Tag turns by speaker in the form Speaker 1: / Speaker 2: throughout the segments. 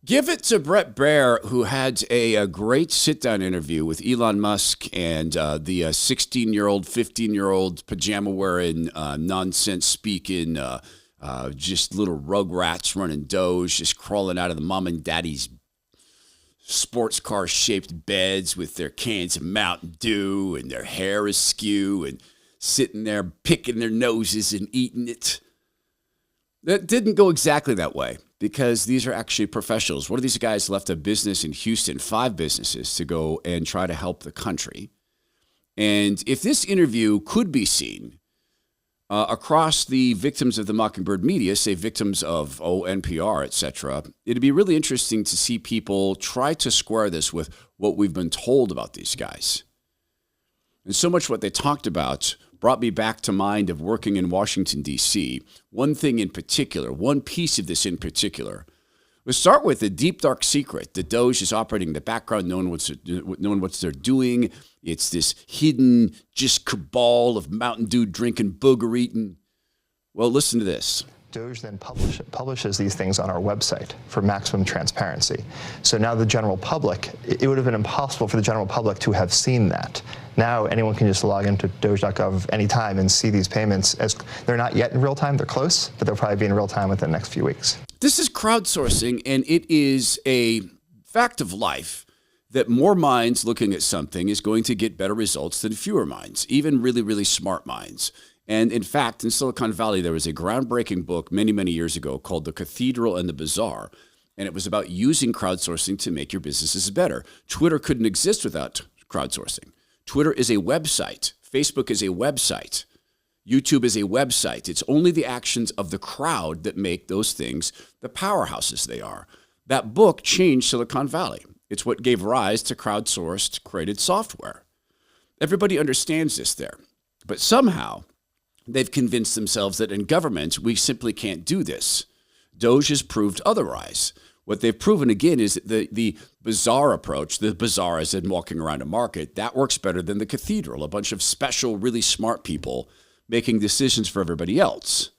Speaker 1: Give it to Brett Baer, who had a great sit-down interview with Elon Musk and the 16-year-old, 15-year-old pajama-wearing, nonsense-speaking, just little rugrats running Doge, just crawling out of the mom and daddy's sports car-shaped beds with their cans of Mountain Dew and their hair askew and sitting there picking their noses and eating it. That didn't go exactly that way, because these are actually professionals. One of these guys left a business in Houston, 5 businesses, to go and try to help the country. And if this interview could be seen across the victims of the Mockingbird media, say victims of NPR, et cetera, it'd be really interesting to see people try to square this with what we've been told about these guys. And so much what they talked about brought me back to mind of working in Washington, D.C. One thing in particular, one piece of this in particular, we'll start with the deep, dark secret. The Doge is operating in the background, knowing what they're doing. It's this hidden just cabal of Mountain Dew drinking, booger eating. Well, listen to this.
Speaker 2: Doge then publishes these things on our website for maximum transparency. So now the general public, it would have been impossible for the general public to have seen that. Now anyone can just log into doge.gov anytime and see these payments. As they're not yet in real time, they're close, but they'll probably be in real time within the next few weeks.
Speaker 1: This is crowdsourcing, and it is a fact of life that more minds looking at something is going to get better results than fewer minds, even really, really smart minds. And in fact, in Silicon Valley, there was a groundbreaking book many, many years ago called The Cathedral and the Bazaar. And it was about using crowdsourcing to make your businesses better. Twitter couldn't exist without crowdsourcing. Twitter is a website. Facebook is a website. YouTube is a website. It's only the actions of the crowd that make those things the powerhouses they are. That book changed Silicon Valley. It's what gave rise to crowdsourced created software. Everybody understands this there. But somehow, they've convinced themselves that in government, we simply can't do this. Doge has proved otherwise. What they've proven, again, is that the bazaar approach, the bazaar as in walking around a market, that works better than the cathedral, a bunch of special, really smart people making decisions for everybody else.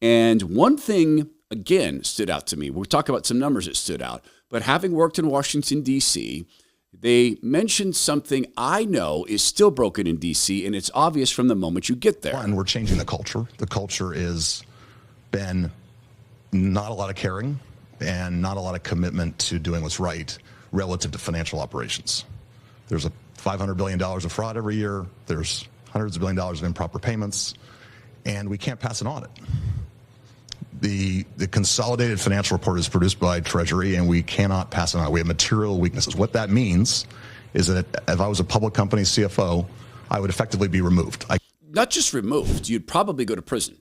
Speaker 1: And one thing, again, stood out to me. We'll talk about some numbers that stood out. But having worked in Washington, D.C., they mentioned something I know is still broken in D.C., and it's obvious from the moment you get there.
Speaker 3: One, we're changing the culture. The culture is been not a lot of caring and not a lot of commitment to doing what's right relative to financial operations. There's a $500 billion of fraud every year. There's hundreds of billions of dollars of improper payments, and we can't pass an audit. The consolidated financial report is produced by Treasury, and we cannot pass it on. We have material weaknesses. What that means is that if I was a public company CFO, I would effectively be removed.
Speaker 1: Not just removed, you'd probably go to prison.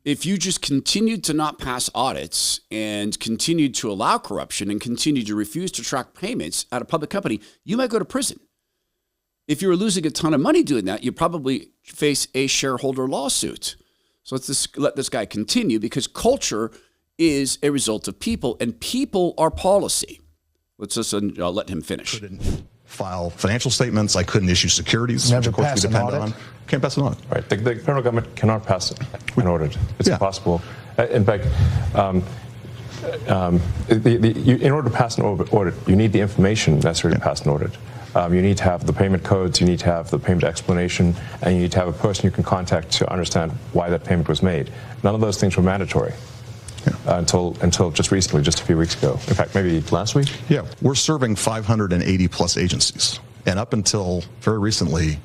Speaker 1: If you just continued to not pass audits and continued to allow corruption and continued to refuse to track payments at a public company, you might go to prison. If you were losing a ton of money doing that, you'd probably face a shareholder lawsuit. So let's just let this guy continue, because culture is a result of people, and people are policy. Let's just let him finish.
Speaker 3: Couldn't file financial statements. I couldn't issue securities,
Speaker 4: Never
Speaker 3: which of course we
Speaker 4: pass an
Speaker 3: depend
Speaker 4: audit?
Speaker 3: on. Can't pass an audit.
Speaker 5: Right. The federal government cannot pass an audit. It's
Speaker 3: Yeah.
Speaker 5: impossible. In fact, in order to pass an audit, you need the information necessary to pass an audit. You need to have the payment codes, you need to have the payment explanation, and you need to have a person you can contact to understand why that payment was made. None of those things were mandatory until just recently, just a few weeks ago. In fact, maybe last week?
Speaker 3: Yeah, we're serving 580 plus agencies. And up until very recently,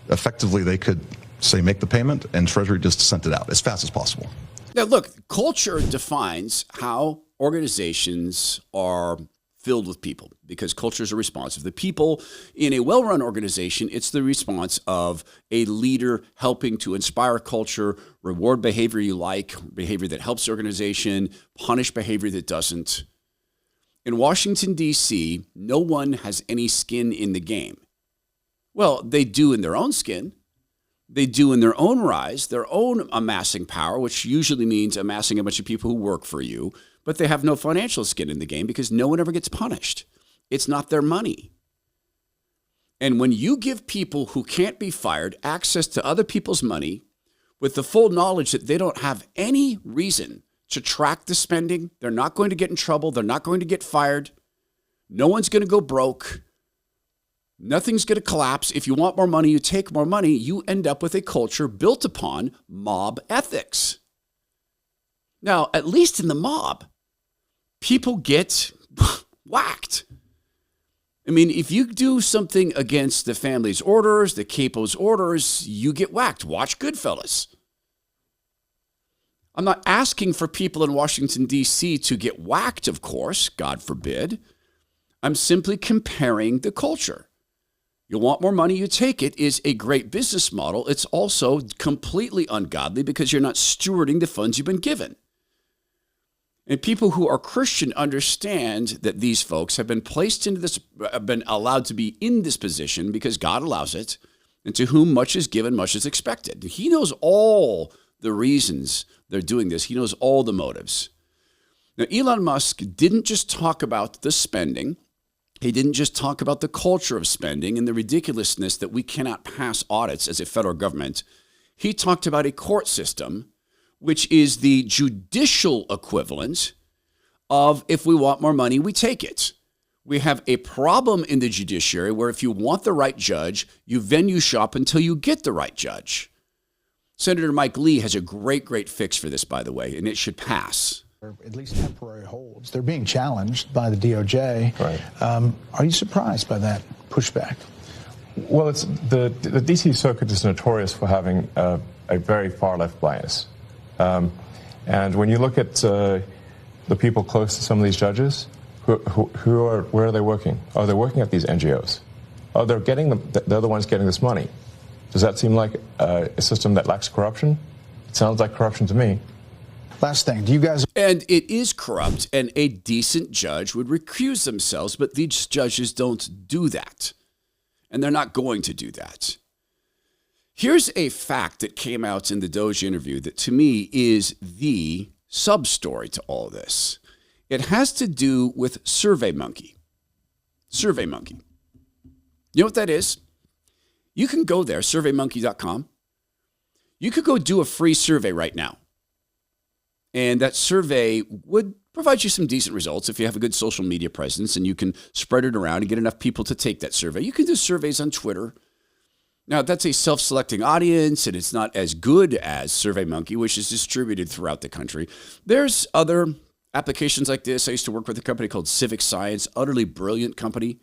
Speaker 3: effectively they could say make the payment and Treasury just sent it out as fast as possible.
Speaker 1: Now, look, culture defines how organizations are filled with people, because culture is a response of the people. In a well-run organization, it's the response of a leader helping to inspire culture, reward behavior you like, behavior that helps the organization, punish behavior that doesn't. In Washington, D.C., no one has any skin in the game. Well, they do in their own skin. They do in their own rise, their own amassing power, which usually means amassing a bunch of people who work for you, but they have no financial skin in the game because no one ever gets punished. It's not their money. And when you give people who can't be fired access to other people's money with the full knowledge that they don't have any reason to track the spending. They're not going to get in trouble. They're not going to get fired. No one's going to go broke. Nothing's going to collapse. If you want more money, you take more money. You end up with a culture built upon mob ethics. Now, at least in the mob, people get whacked. I mean, if you do something against the family's orders, the capo's orders, you get whacked. Watch Goodfellas. I'm not asking for people in Washington, D.C. to get whacked, of course, God forbid. I'm simply comparing the culture. You want more money, you take it is a great business model. It's also completely ungodly because you're not stewarding the funds you've been given. And people who are Christian understand that these folks have been placed into this, have been allowed to be in this position because God allows it, and to whom much is given, much is expected. He knows all the reasons they're doing this. He knows all the motives. Now, Elon Musk didn't just talk about the spending. He didn't just talk about the culture of spending and the ridiculousness that we cannot pass audits as a federal government. He talked about a court system, which is the judicial equivalent of if we want more money, we take it. We have a problem in the judiciary where if you want the right judge, you venue shop until you get the right judge. Senator Mike Lee has a great fix for this, by the way, and it should pass.
Speaker 4: Or at least temporary holds. They're being challenged by the DOJ.
Speaker 5: Right.
Speaker 4: Are you surprised by that pushback?
Speaker 5: Well, it's the D.C. Circuit is notorious for having a very far-left bias. And when you look at the people close to some of these judges, where are they working? Oh, they're working at these NGOs. Oh, they're the ones getting this money. Does that seem like a system that lacks corruption? It sounds like corruption to me.
Speaker 4: Last thing, do you guys...
Speaker 1: And it is corrupt, and a decent judge would recuse themselves, but these judges don't do that. And they're not going to do that. Here's a fact that came out in the Doge interview that to me is the sub-story to all this. It has to do with SurveyMonkey. SurveyMonkey. You know what that is? You can go there, surveymonkey.com. You could go do a free survey right now. And that survey would provide you some decent results if you have a good social media presence and you can spread it around and get enough people to take that survey. You can do surveys on Twitter. Now, that's a self-selecting audience, and it's not as good as SurveyMonkey, which is distributed throughout the country. There's other applications like this. I used to work with a company called Civic Science, utterly brilliant company.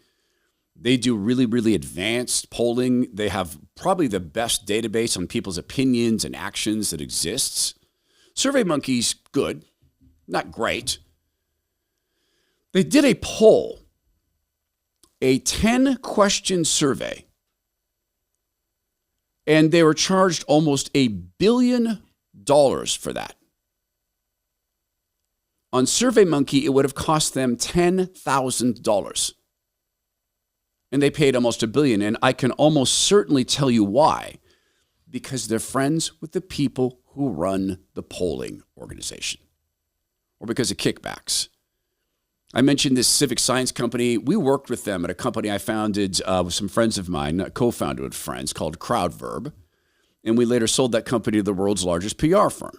Speaker 1: They do really advanced polling. They have probably the best database on people's opinions and actions that exists. SurveyMonkey's good, not great. They did a poll, a 10-question survey, and they were charged almost $1 billion for that. On SurveyMonkey, it would have cost them $10,000. And they paid almost $1 billion, and I can almost certainly tell you why. Because they're friends with the people who run the polling organization, or because of kickbacks. I mentioned this Civic Science company. We worked with them at a company I founded with some friends of mine, co-founded with friends, called CrowdVerb. And we later sold that company to the world's largest PR firm.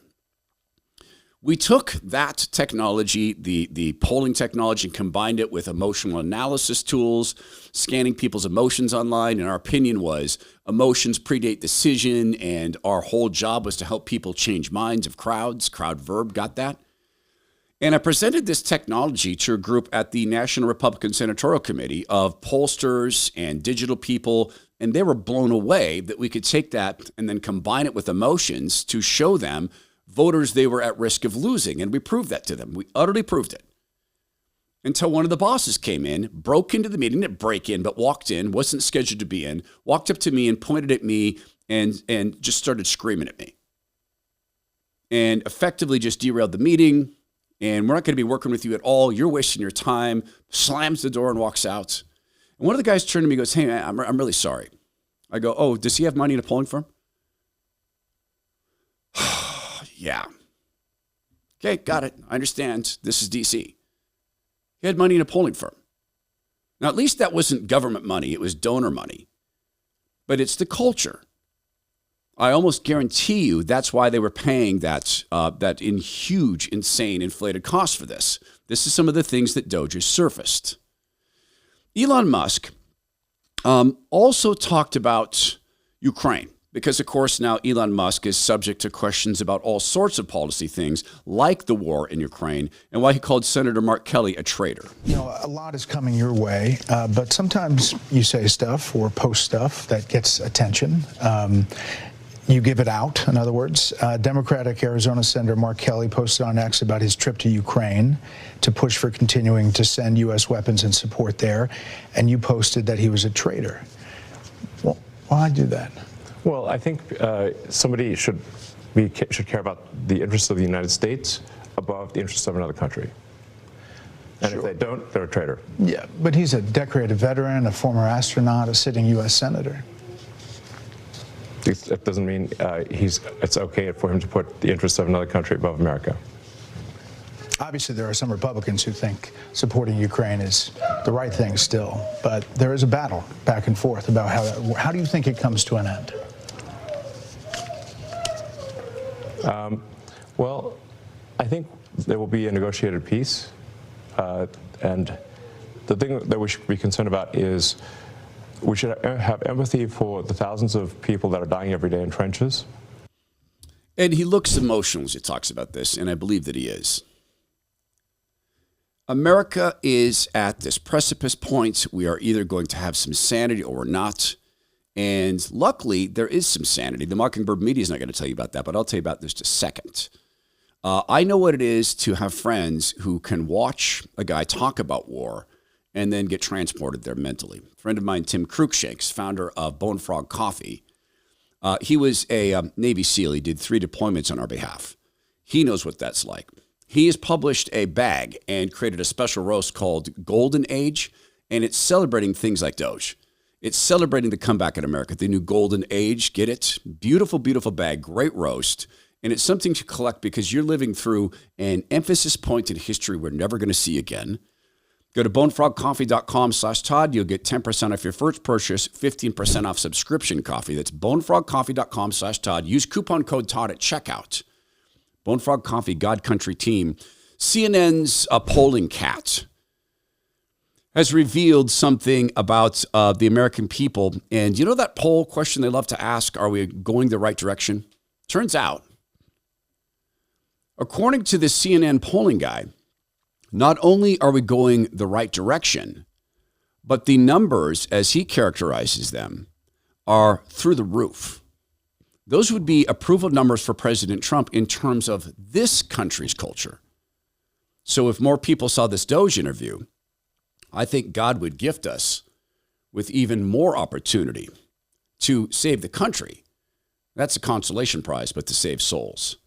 Speaker 1: We took that technology, the polling technology, and combined it with emotional analysis tools, scanning people's emotions online. And our opinion was emotions predate decision, and our whole job was to help people change minds of crowds. CrowdVerb got that. And I presented this technology to a group at the National Republican Senatorial Committee of pollsters and digital people, and they were blown away that we could take that and then combine it with emotions to show them voters they were at risk of losing. And we proved that to them. We utterly proved it. Until one of the bosses came in, broke into the meeting, didn't break in, but walked in, wasn't scheduled to be in, walked up to me and pointed at me and just started screaming at me. And effectively just derailed the meeting. And we're not going to be working with you at all. You're wasting your time. Slams the door and walks out. And one of the guys turned to me and goes, "Hey, man, I'm really sorry." I go, "Oh, does he have money in a polling firm?" Yeah. Okay, got it. I understand. This is D.C. He had money in a polling firm. Now, at least that wasn't government money. It was donor money. But it's the culture. I almost guarantee you that's why they were paying that in huge, insane, inflated costs for this. This is some of the things that Doge has surfaced. Elon Musk also talked about Ukraine because, of course, now Elon Musk is subject to questions about all sorts of policy things like the war in Ukraine and why he called Senator Mark Kelly a traitor.
Speaker 4: You know, a lot is coming your way, but sometimes you say stuff or post stuff that gets attention. You give it out, in other words. Democratic Arizona Senator Mark Kelly posted on X about his trip to Ukraine to push for continuing to send U.S. weapons and support there, and you posted that he was a traitor. Well, why do that?
Speaker 5: Well, I think somebody should care about the interests of the United States above the interests of another country. And if they don't, they're a traitor.
Speaker 4: Yeah, but he's a decorated veteran, a former astronaut, a sitting U.S. senator.
Speaker 5: It doesn't mean it's okay for him to put the interests of another country above America.
Speaker 4: Obviously, there are some Republicans who think supporting Ukraine is the right thing still, but there is a battle back and forth about how do you think it comes to an end?
Speaker 5: Well, I think there will be a negotiated peace, and the thing that we should be concerned about is we should have empathy for the thousands of people that are dying every day in trenches.
Speaker 1: And he looks emotional as he talks about this, and I believe that he is. America is at this precipice point. We are either going to have some sanity or we're not. And luckily, there is some sanity. The Mockingbird media is not going to tell you about that, but I'll tell you about this in just a second. I know what it is to have friends who can watch a guy talk about war and then get transported there mentally. A friend of mine, Tim Cruikshanks, founder of Bone Frog Coffee, he was a Navy SEAL. He did 3 deployments on our behalf. He knows what that's like. He has published a bag and created a special roast called Golden Age, and it's celebrating things like Doge. It's celebrating the comeback in America, the new Golden Age. Get it? Beautiful, beautiful bag, great roast. And it's something to collect because you're living through an emphasis point in history we're never going to see again. Go to bonefrogcoffee.com/Todd. You'll get 10% off your first purchase, 15% off subscription coffee. That's bonefrogcoffee.com/Todd. Use coupon code Todd at checkout. Bone Frog Coffee, God Country Team. CNN's polling cat has revealed something about the American people. And you know that poll question they love to ask, are we going the right direction? Turns out, according to the CNN polling guy, not only are we going the right direction, but the numbers, as he characterizes them, are through the roof. Those would be approval numbers for President Trump in terms of this country's culture. So if more people saw this Doge interview, I think God would gift us with even more opportunity to save the country. That's a consolation prize, but to save souls.